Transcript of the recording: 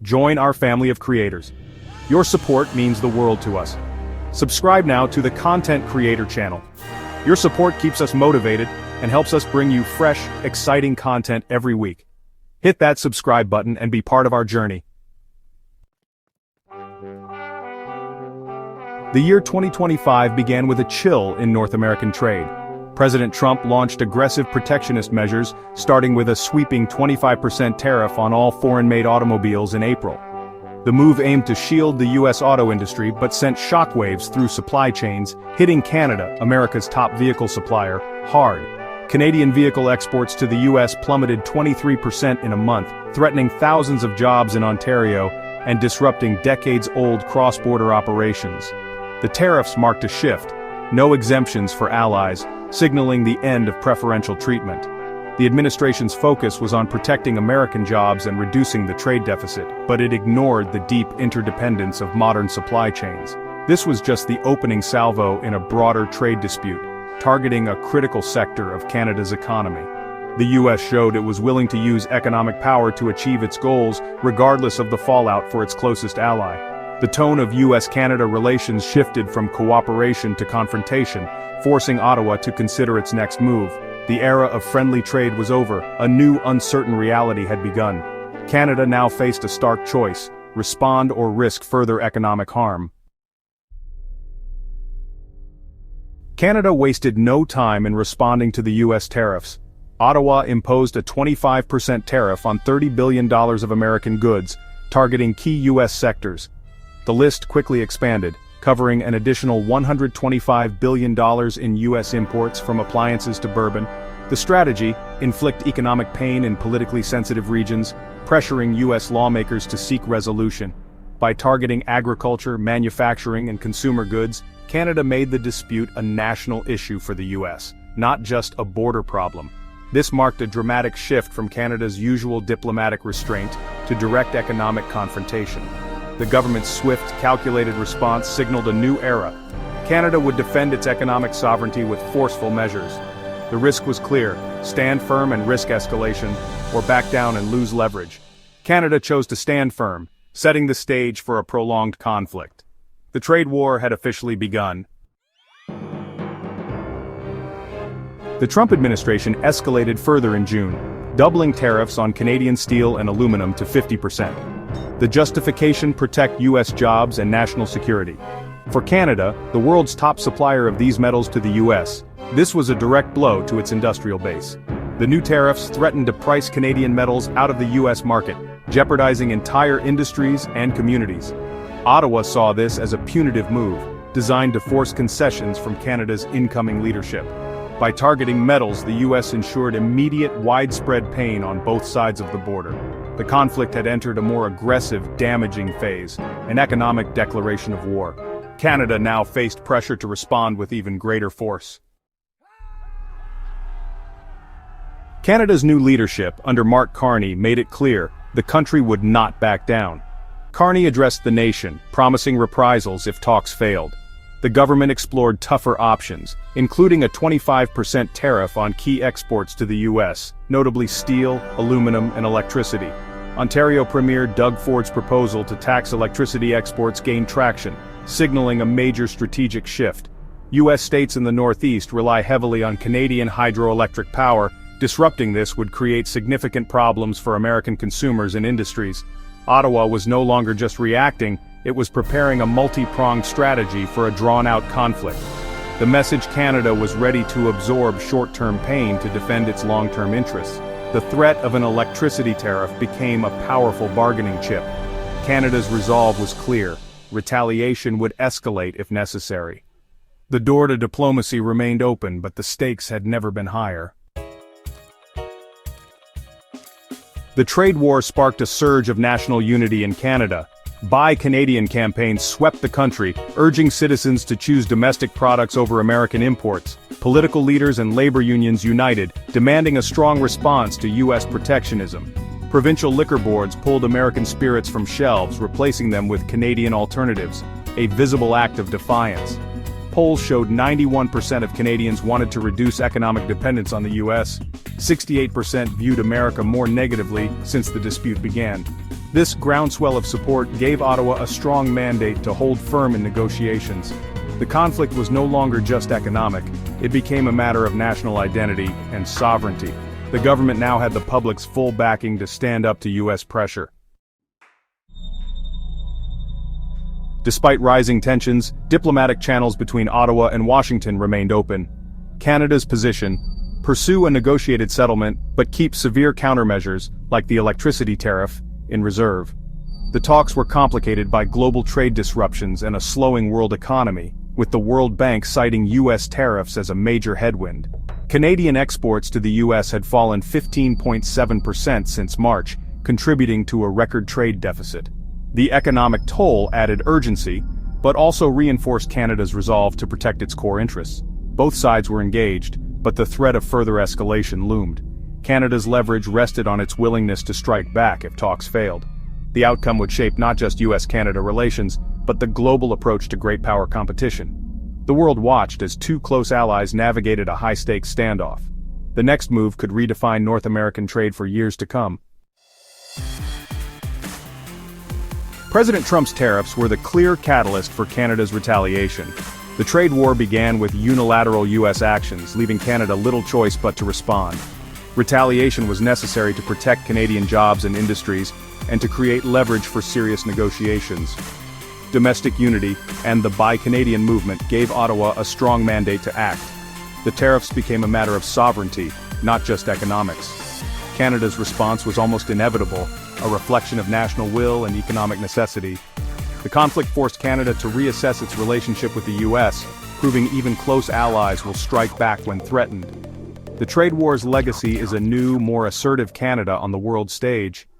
Join our family of creators. Your support means the world to us. Subscribe now to the Content Creator channel. Your support keeps us motivated and helps us bring you fresh, exciting content every week. Hit that subscribe button and be part of our journey. The year 2025 began with a chill in North American trade. President Trump launched aggressive protectionist measures, starting with a sweeping 25% tariff on all foreign-made automobiles in April. The move aimed to shield the U.S. auto industry but sent shockwaves through supply chains, hitting Canada, America's top vehicle supplier, hard. Canadian vehicle exports to the U.S. plummeted 23% in a month, threatening thousands of jobs in Ontario and disrupting decades-old cross-border operations. The tariffs marked a shift, no exemptions for allies, signaling the end of preferential treatment. The administration's focus was on protecting American jobs and reducing the trade deficit, but it ignored the deep interdependence of modern supply chains. This was just the opening salvo in a broader trade dispute, targeting a critical sector of Canada's economy. The U.S. showed it was willing to use economic power to achieve its goals, regardless of the fallout for its closest ally. The tone of U.S.-Canada relations shifted from cooperation to confrontation, forcing Ottawa to consider its next move. The era of friendly trade was over, a new uncertain reality had begun. Canada now faced a stark choice: respond or risk further economic harm. Canada wasted no time in responding to the U.S. tariffs. Ottawa imposed a 25% tariff on $30 billion of American goods, targeting key U.S. sectors. The list quickly expanded, covering an additional $125 billion in U.S. imports from appliances to bourbon. The strategy: inflict economic pain in politically sensitive regions, pressuring U.S. lawmakers to seek resolution. By targeting agriculture, manufacturing, and consumer goods, Canada made the dispute a national issue for the U.S., not just a border problem. This marked a dramatic shift from Canada's usual diplomatic restraint to direct economic confrontation. The government's swift, calculated response signaled a new era. Canada would defend its economic sovereignty with forceful measures. The risk was clear: stand firm and risk escalation, or back down and lose leverage. Canada chose to stand firm, setting the stage for a prolonged conflict. The trade war had officially begun. The Trump administration escalated further in June, doubling tariffs on Canadian steel and aluminum to 50%. The justification: protect U.S. jobs and national security. For Canada, the world's top supplier of these metals to the U.S., this was a direct blow to its industrial base. The new tariffs threatened to price Canadian metals out of the U.S. market, jeopardizing entire industries and communities. Ottawa saw this as a punitive move, designed to force concessions from Canada's incoming leadership. By targeting metals, the U.S. ensured immediate, widespread pain on both sides of the border. The conflict had entered a more aggressive, damaging phase, an economic declaration of war. Canada now faced pressure to respond with even greater force. Canada's new leadership, under Mark Carney, made it clear the country would not back down. Carney addressed the nation, promising reprisals if talks failed. The government explored tougher options, including a 25% tariff on key exports to the U.S., notably steel, aluminum, and electricity. Ontario Premier Doug Ford's proposal to tax electricity exports gained traction, signaling a major strategic shift. U.S. states in the Northeast rely heavily on Canadian hydroelectric power. Disrupting this would create significant problems for American consumers and industries. Ottawa was no longer just reacting, it was preparing a multi-pronged strategy for a drawn-out conflict. The message: Canada was ready to absorb short-term pain to defend its long-term interests. The threat of an electricity tariff became a powerful bargaining chip. Canada's resolve was clear: retaliation would escalate if necessary. The door to diplomacy remained open, but the stakes had never been higher. The trade war sparked a surge of national unity in Canada. Buy Canadian campaigns swept the country, urging citizens to choose domestic products over American imports. Political leaders and labor unions united, demanding a strong response to U.S. protectionism. Provincial liquor boards pulled American spirits from shelves, replacing them with Canadian alternatives, a visible act of defiance. Polls showed 91% of Canadians wanted to reduce economic dependence on the U.S. 68% viewed America more negatively since the dispute began. This groundswell of support gave Ottawa a strong mandate to hold firm in negotiations. The conflict was no longer just economic, it became a matter of national identity and sovereignty. The government now had the public's full backing to stand up to U.S. pressure. Despite rising tensions, diplomatic channels between Ottawa and Washington remained open. Canada's position: pursue a negotiated settlement, but keep severe countermeasures, like the electricity tariff, in reserve. The talks were complicated by global trade disruptions and a slowing world economy, with the World Bank citing U.S. tariffs as a major headwind. Canadian exports to the U.S. had fallen 15.7% since March, contributing to a record trade deficit. The economic toll added urgency, but also reinforced Canada's resolve to protect its core interests. Both sides were engaged, but the threat of further escalation loomed. Canada's leverage rested on its willingness to strike back if talks failed. The outcome would shape not just U.S.-Canada relations, but the global approach to great power competition. The world watched as two close allies navigated a high-stakes standoff. The next move could redefine North American trade for years to come. President Trump's tariffs were the clear catalyst for Canada's retaliation. The trade war began with unilateral U.S. actions, leaving Canada little choice but to respond. Retaliation was necessary to protect Canadian jobs and industries, and to create leverage for serious negotiations. Domestic unity and the Buy Canadian movement gave Ottawa a strong mandate to act. The tariffs became a matter of sovereignty, not just economics. Canada's response was almost inevitable, a reflection of national will and economic necessity. The conflict forced Canada to reassess its relationship with the U.S., proving even close allies will strike back when threatened. The trade war's legacy is a new, more assertive Canada on the world stage.